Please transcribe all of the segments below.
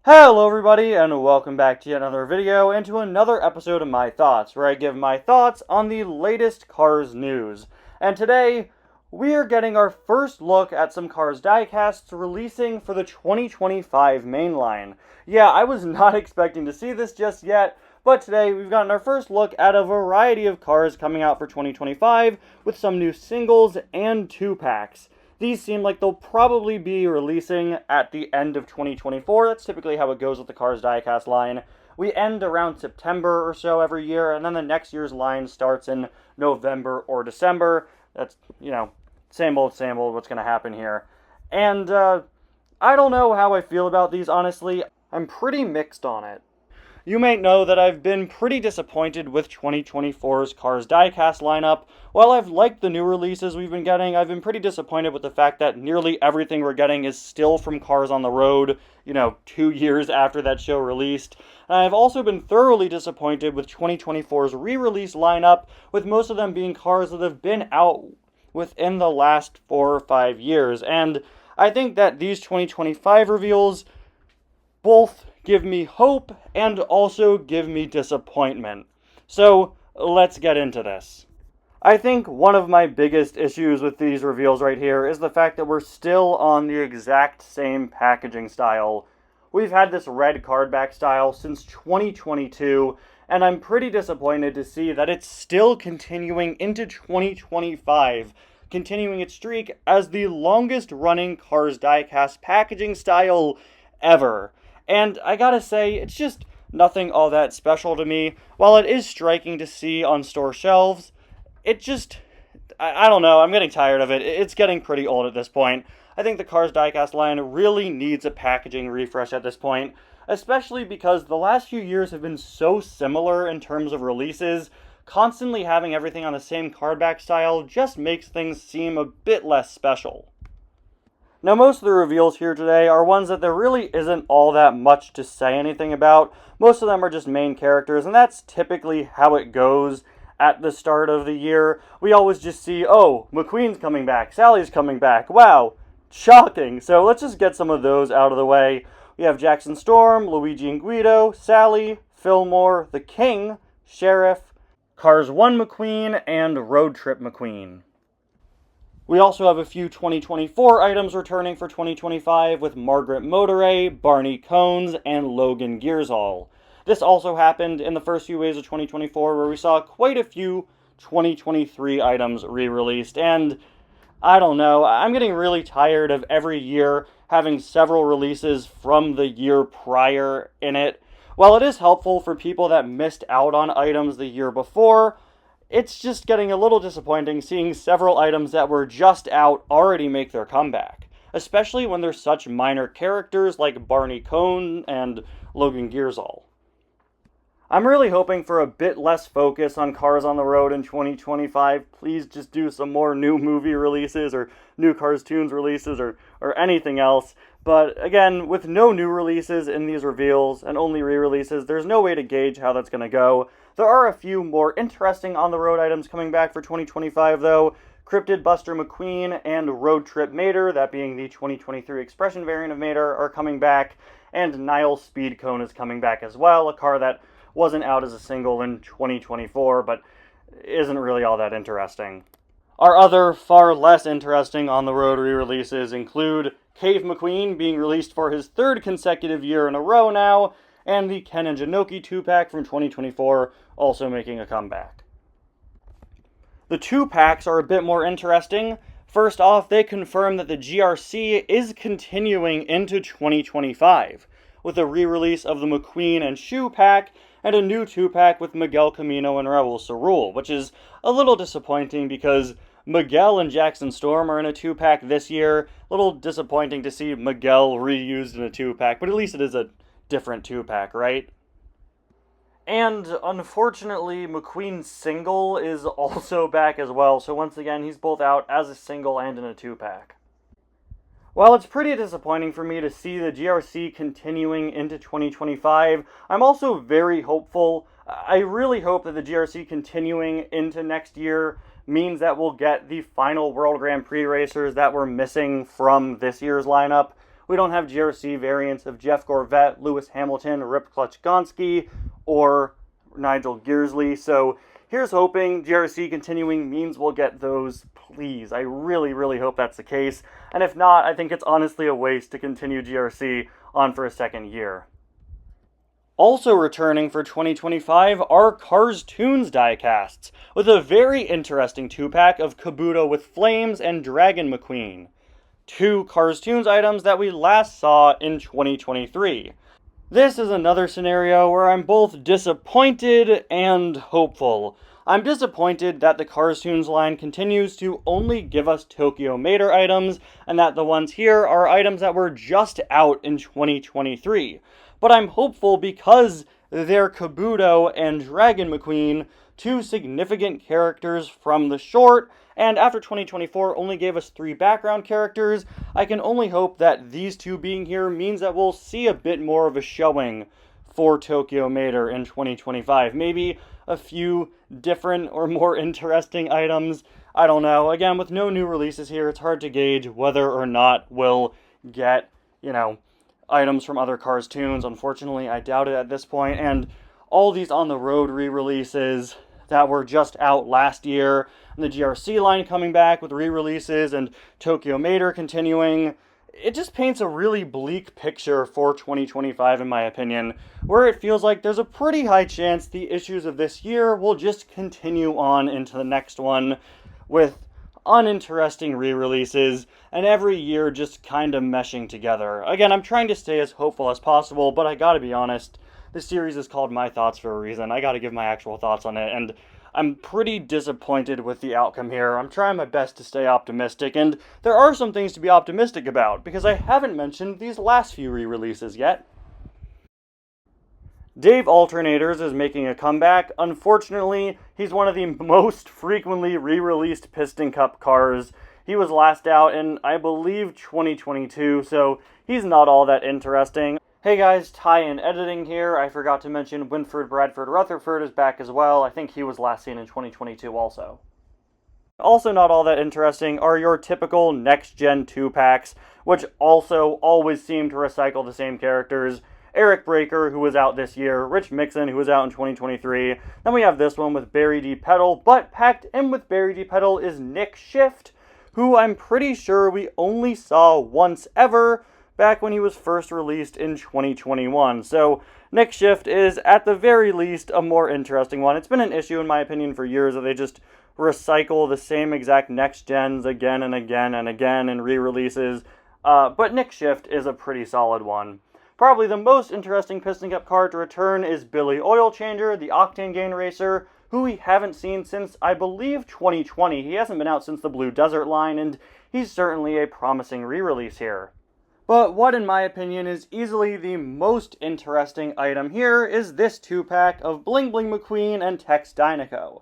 Hello everybody, and welcome back to yet another video and to another episode of My Thoughts, where I give my thoughts on the latest Cars news. And today, we are getting our first look at some Cars Diecasts releasing for the 2025 mainline. Yeah, I was not expecting to see this just yet, but today we've gotten our first look at a variety of cars coming out for 2025, with some new singles and 2-packs. These seem like they'll probably be releasing at the end of 2024. That's typically how it goes with the Cars Diecast line. We end around September or so every year, and then the next year's line starts in November or December. That's, same old, what's going to happen here. And I don't know how I feel about these, honestly. I'm pretty mixed on it. You may know that I've been pretty disappointed with 2024's Cars Diecast lineup. While I've liked the new releases we've been getting, I've been pretty disappointed with the fact that nearly everything we're getting is still from Cars on the Road, 2 years after that show released. And I've also been thoroughly disappointed with 2024's re-release lineup, with most of them being cars that have been out within the last 4 or 5 years. And I think that these 2025 reveals both give me hope and also give me disappointment. So let's get into this. I think one of my biggest issues with these reveals right here is the fact that we're still on the exact same packaging style. We've had this red cardback style since 2022, and I'm pretty disappointed to see that it's still continuing into 2025, continuing its streak as the longest running Cars Diecast packaging style ever. And I gotta say, it's just nothing all that special to me. While it is striking to see on store shelves, it just, I don't know, I'm getting tired of it. It's getting pretty old at this point. I think the Cars Diecast line really needs a packaging refresh at this point, especially because the last few years have been so similar in terms of releases. Constantly having everything on the same cardback style just makes things seem a bit less special. Now, most of the reveals here today are ones that there really isn't all that much to say anything about. Most of them are just main characters, and that's typically how it goes at the start of the year. We always just see, oh, McQueen's coming back, Sally's coming back, wow, shocking. So let's just get some of those out of the way. We have Jackson Storm, Luigi and Guido, Sally, Fillmore, the King, Sheriff, Cars 1 McQueen, and Road Trip McQueen. We also have a few 2024 items returning for 2025 with Margaret Motoray, Barney Cones, and Logan Gearsall. This also happened in the first few waves of 2024 where we saw quite a few 2023 items re-released, and I don't know, I'm getting really tired of every year having several releases from the year prior in it. While it is helpful for people that missed out on items the year before, it's just getting a little disappointing seeing several items that were just out already make their comeback, especially when they're such minor characters like Barney Cone and Logan Gearsall. I'm really hoping for a bit less focus on Cars on the Road in 2025. Please just do some more new movie releases or new Cars Tunes releases or anything else. But again, with no new releases in these reveals and only re-releases, there's no way to gauge how that's going to go. There are a few more interesting on-the-road items coming back for 2025, though. Cryptid Buster McQueen and Road Trip Mater, that being the 2023 Expression variant of Mater, are coming back. And Nile Speed Cone is coming back as well, a car that wasn't out as a single in 2024, but isn't really all that interesting. Our other, far less interesting on-the-road re-releases include Cave McQueen being released for his third consecutive year in a row now, and the Ken and Janoki 2-pack from 2024 also making a comeback. The 2-packs are a bit more interesting. First off, they confirm that the GRC is continuing into 2025, with a re-release of the McQueen and Shoe pack, and a new 2-pack with Miguel Camino and Raul Cerul, which is a little disappointing because Miguel and Jackson Storm are in a 2-pack this year. A little disappointing to see Miguel reused in a 2-pack, but at least it is a different 2-pack, right? And unfortunately, McQueen's single is also back as well, so once again, he's both out as a single and in a 2-pack. While it's pretty disappointing for me to see the GRC continuing into 2025, I'm also very hopeful. I really hope that the GRC continuing into next year means that we'll get the final World Grand Prix racers that we're missing from this year's lineup. we don't have GRC variants of Jeff Gorvette, Lewis Hamilton, Rip Clutch Gonski, or Nigel Gearsley. So here's hoping GRC continuing means we'll get those, please. I really, really hope that's the case. And if not, I think it's honestly a waste to continue GRC on for a second year. Also returning for 2025 are Cars Tunes Diecasts, with a very interesting 2-pack of Kabuto with Flames and Dragon McQueen. 2 Cars Tunes items that we last saw in 2023. This is another scenario where I'm both disappointed and hopeful. I'm disappointed that the Cars Tunes line continues to only give us Tokyo Mater items, and that the ones here are items that were just out in 2023. But I'm hopeful because they're Kabuto and Dragon McQueen, 2 significant characters from the short, and after 2024 only gave us 3 background characters, I can only hope that these 2 being here means that we'll see a bit more of a showing for Tokyo Mater in 2025. Maybe a few different or more interesting items. I don't know. Again, with no new releases here, it's hard to gauge whether or not we'll get, items from other Cars Tunes. Unfortunately, I doubt it at this point. And all these on the road re-releases that were just out last year, and the GRC line coming back with re-releases, and Tokyo Mater continuing, it just paints a really bleak picture for 2025 in my opinion, where it feels like there's a pretty high chance the issues of this year will just continue on into the next one with uninteresting re-releases, and every year just kind of meshing together. Again, I'm trying to stay as hopeful as possible, but I gotta be honest, this series is called My Thoughts for a reason. I gotta give my actual thoughts on it, and I'm pretty disappointed with the outcome here. I'm trying my best to stay optimistic, and there are some things to be optimistic about, because I haven't mentioned these last few re-releases yet. Dave Alternators is making a comeback. Unfortunately, he's one of the most frequently re-released Piston Cup cars. He was last out in, I believe, 2022, so he's not all that interesting. Hey guys, tie-in editing here. I forgot to mention Winford Bradford Rutherford is back as well. I think he was last seen in 2022 also. Also not all that interesting are your typical next-gen 2-packs, which also always seem to recycle the same characters. Eric Breaker, who was out this year, Rich Mixon, who was out in 2023. Then we have this one with Barry D. Petal, but packed in with Barry D. Petal is Nick Shift, who I'm pretty sure we only saw once ever back when he was first released in 2021. So Nick Shift is, at the very least, a more interesting one. It's been an issue, in my opinion, for years that they just recycle the same exact next gens again and again and again in re-releases. But Nick Shift is a pretty solid one. Probably the most interesting Piston Cup car to return is Billy Oil Changer, the Octane Gain racer, who we haven't seen since, I believe, 2020. He hasn't been out since the Blue Desert line, and he's certainly a promising re-release here. But what, in my opinion, is easily the most interesting item here is this 2-pack of Bling Bling McQueen and Tex Dynaco.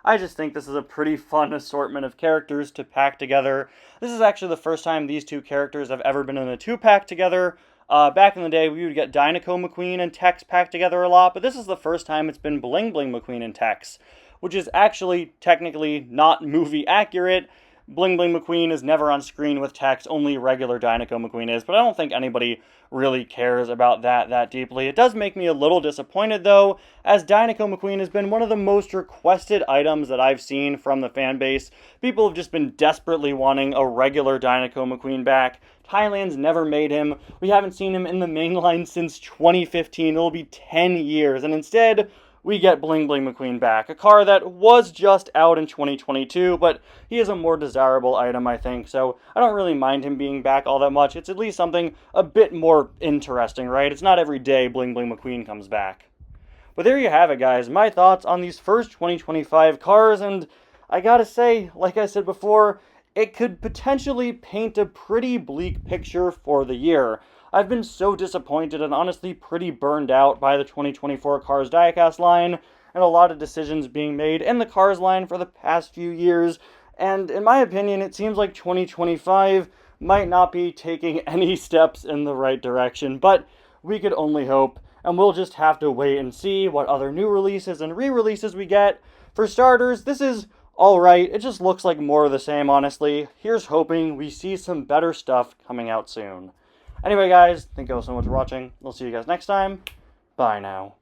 I just think this is a pretty fun assortment of characters to pack together. This is actually the first time these 2 characters have ever been in a 2-pack together. Back in the day, we would get Dynaco McQueen and Tex packed together a lot, but this is the first time it's been Bling Bling McQueen and Tex, which is actually technically not movie accurate. Bling Bling McQueen is never on screen with Tex, only regular Dynaco McQueen is, but I don't think anybody really cares about that deeply. It does make me a little disappointed, though, as Dynaco McQueen has been one of the most requested items that I've seen from the fan base. People have just been desperately wanting a regular Dynaco McQueen back. Thailand's never made him. We haven't seen him in the main line since 2015. It'll be 10 years, and instead we get Bling Bling McQueen back, a car that was just out in 2022, but he is a more desirable item, I think, so I don't really mind him being back all that much. It's at least something a bit more interesting, right? It's not every day Bling Bling McQueen comes back. But there you have it, guys. My thoughts on these first 2025 cars, and I gotta say, like I said before, it could potentially paint a pretty bleak picture for the year. I've been so disappointed and honestly pretty burned out by the 2024 Cars Diecast line, and a lot of decisions being made in the Cars line for the past few years, and in my opinion, it seems like 2025 might not be taking any steps in the right direction, but we could only hope, and we'll just have to wait and see what other new releases and re-releases we get. For starters, this is alright, it just looks like more of the same, honestly. Here's hoping we see some better stuff coming out soon. Anyway, guys, thank you all so much for watching. We'll see you guys next time. Bye now.